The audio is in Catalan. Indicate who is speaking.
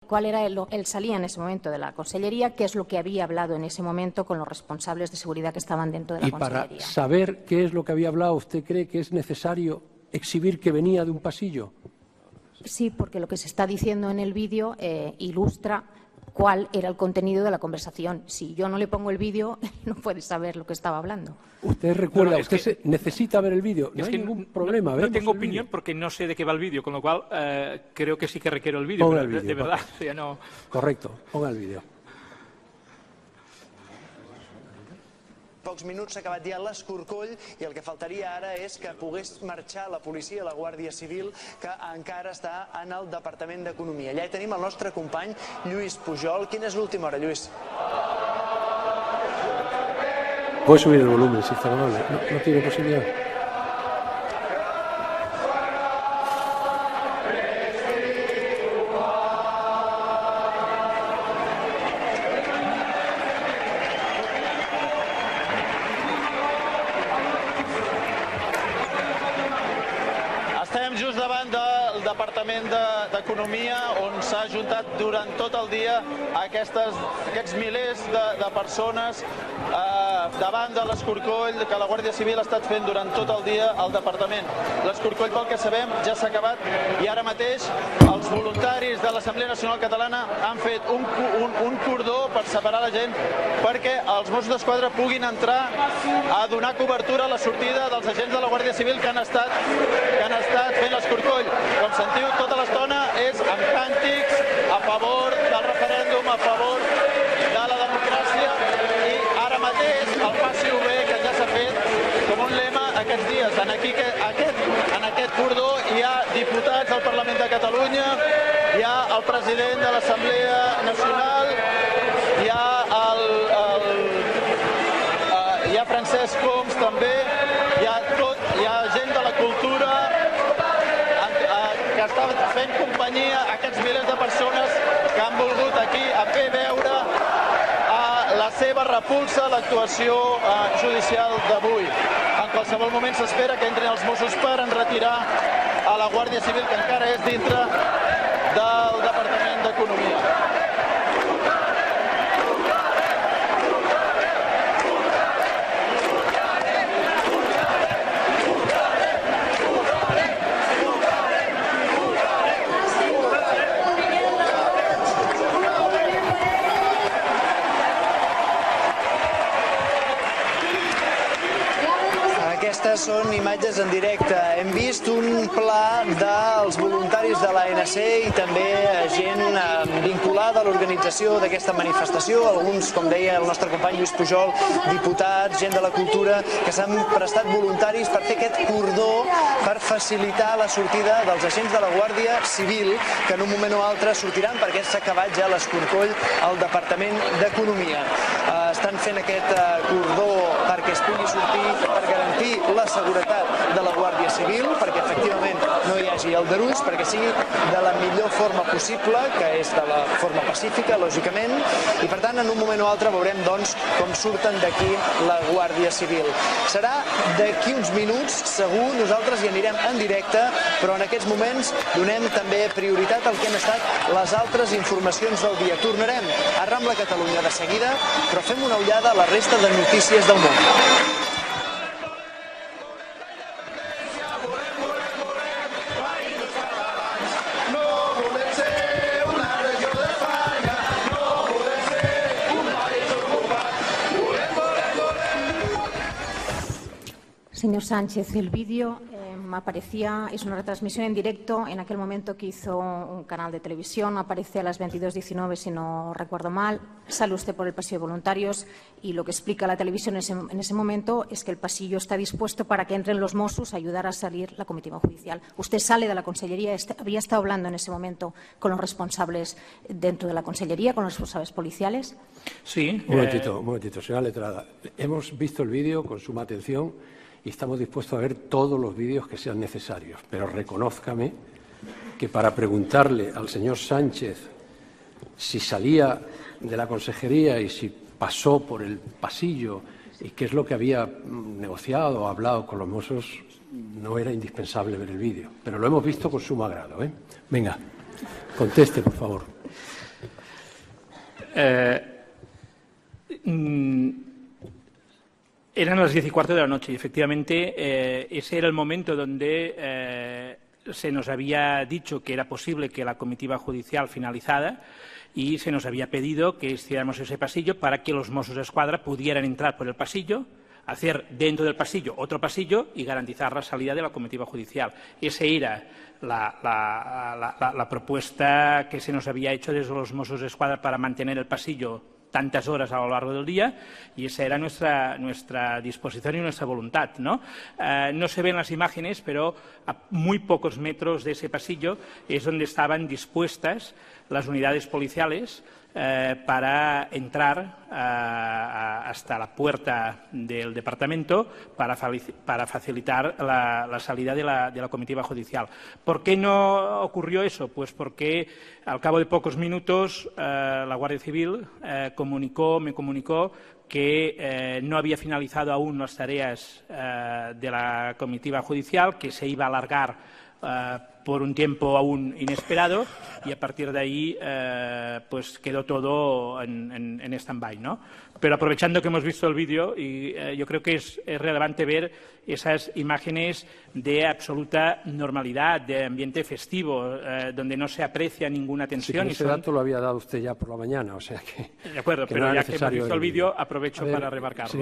Speaker 1: cuál era él salía en ese momento de la consellería, qué es lo que había hablado en ese momento con los responsables de seguridad que estaban dentro de la consellería.
Speaker 2: Y para saber qué es lo que había hablado, ¿usted cree que es necesario exhibir que venía de un pasillo?
Speaker 1: Sí, porque lo que se está diciendo en el vídeo ilustra cuál era el contenido de la conversación. Si yo no le pongo el vídeo, no puede saber lo que estaba hablando.
Speaker 2: Usted recuerda, necesita ver el vídeo. No hay ningún problema.
Speaker 3: No tengo opinión porque no sé de qué va el vídeo, con lo cual creo que sí que requiero el vídeo.
Speaker 2: Ponga el vídeo,
Speaker 3: de verdad, o sea, no...
Speaker 2: Correcto, ponga el vídeo.
Speaker 4: Pocs minuts s'ha acabat ja l'escorcoll i el que faltaria ara és que pogués marxar la policia, la Guàrdia Civil, que encara està en el Departament d'Economia. Allà hi tenim el nostre company Lluís Pujol. Quina és l'última hora, Lluís?
Speaker 2: Puede subir el volumen, si está amable. No tiene posibilidad.
Speaker 4: Estem just davant del Departament d'Economia, on s'ha ajuntat durant tot el dia aquests milers de persones davant de l'escorcoll que la Guàrdia Civil ha estat fent durant tot el dia al Departament. L'escorcoll, pel que sabem, ja s'ha acabat i ara mateix els voluntaris de l'Assemblea Nacional Catalana han fet un cordó per separar la gent perquè els Mossos d'Esquadra puguin entrar a donar cobertura a la sortida dels agents de la Guàrdia Civil que han estat fent l'escorcoll. Com sentiu, tota l'estona és amb càntics a favor del referèndum, a favor de la democràcia, i ara mateix el passi obrer que ja s'ha fet com un lema aquests dies. En aquest cordó hi ha diputats del Parlament de Catalunya, hi ha el president de l'Assemblea Nacional, hi ha Francesc Homs també, hi ha gent de la cultura que està fent companyia a aquests milers de persones que han volgut aquí a fer veure la seva repulsa a l'actuació judicial d'avui. En qualsevol moment s'espera que entrin els Mossos per enretirar a la Guàrdia Civil, que encara és dintre del Departament d'Economia. Aquestes són imatges en directe. Hem vist un pla dels voluntaris de l'ANC i també gent vinculada a l'organització d'aquesta manifestació. Alguns, com deia el nostre company Lluís Pujol, diputats, gent de la cultura, que s'han prestat voluntaris per fer aquest cordó per facilitar la sortida dels agents de la Guàrdia Civil, que en un moment o altre sortiran perquè s'ha acabat ja l'escorcoll al Departament d'Economia. Estan fent aquest cordó perquè es pugui sortir, per garantir la seguretat de la Guàrdia Civil, perquè efectivament no hi hagi aldarulls, perquè sigui de la millor forma possible, que és de la forma pacífica, lògicament, i per tant en un moment o altre veurem doncs com surten d'aquí la Guàrdia Civil. Serà d'aquí uns minuts, segur, nosaltres hi anirem en directe, però en aquests moments donem també prioritat al que han estat les altres informacions del dia. Tornarem a Rambla Catalunya de seguida, però fem una ullada a la resta de notícies del món.
Speaker 1: Señor Sánchez, el vídeo es una retransmisión en directo en aquel momento que hizo un canal de televisión, aparece a las 22:19 si no recuerdo mal, sale usted por el pasillo de voluntarios y lo que explica la televisión en ese momento es que el pasillo está dispuesto para que entren los Mossos a ayudar a salir la comitiva judicial. Usted sale de la consellería, había estado hablando en ese momento con los responsables dentro de la consellería, con los responsables policiales.
Speaker 3: Sí.
Speaker 2: Un momentito, señora letrada. Hemos visto el vídeo con suma atención y estamos dispuestos a ver todos los vídeos que sean necesarios. Pero reconózcame que para preguntarle al señor Sánchez si salía de la consejería y si pasó por el pasillo y qué es lo que había negociado o hablado con los Mossos, no era indispensable ver el vídeo. Pero lo hemos visto con sumo agrado, ¿eh? Venga, conteste, por favor.
Speaker 3: Eran las 10:15 de la noche y, efectivamente, ese era el momento donde se nos había dicho que era posible que la comitiva judicial finalizara y se nos había pedido que hiciéramos ese pasillo para que los Mossos d'Esquadra pudieran entrar por el pasillo, hacer dentro del pasillo otro pasillo y garantizar la salida de la comitiva judicial. Esa era la propuesta que se nos había hecho desde los Mossos d'Esquadra para mantener el pasillo tantas horas a lo largo del día, y esa era nuestra disposición y nuestra voluntad, ¿no? No se ven las imágenes, pero a muy pocos metros de ese pasillo es donde estaban dispuestas las unidades policiales para entrar hasta la puerta del departamento para facilitar la salida de la comitiva judicial. ¿Por qué no ocurrió eso? Pues porque al cabo de pocos minutos la Guardia Civil me comunicó que no había finalizado aún las tareas de la comitiva judicial, que se iba a alargar por un tiempo aún inesperado, y a partir de ahí pues quedó todo en stand-by, ¿no? Pero aprovechando que hemos visto el vídeo, y yo creo que es relevante ver esas imágenes de absoluta normalidad, de ambiente festivo, donde no se aprecia ninguna tensión.
Speaker 2: Sí, ese dato lo había dado usted ya por la mañana, o sea que...
Speaker 3: De acuerdo, pero ya que hemos visto el vídeo, aprovecho para remarcarlo. Sí.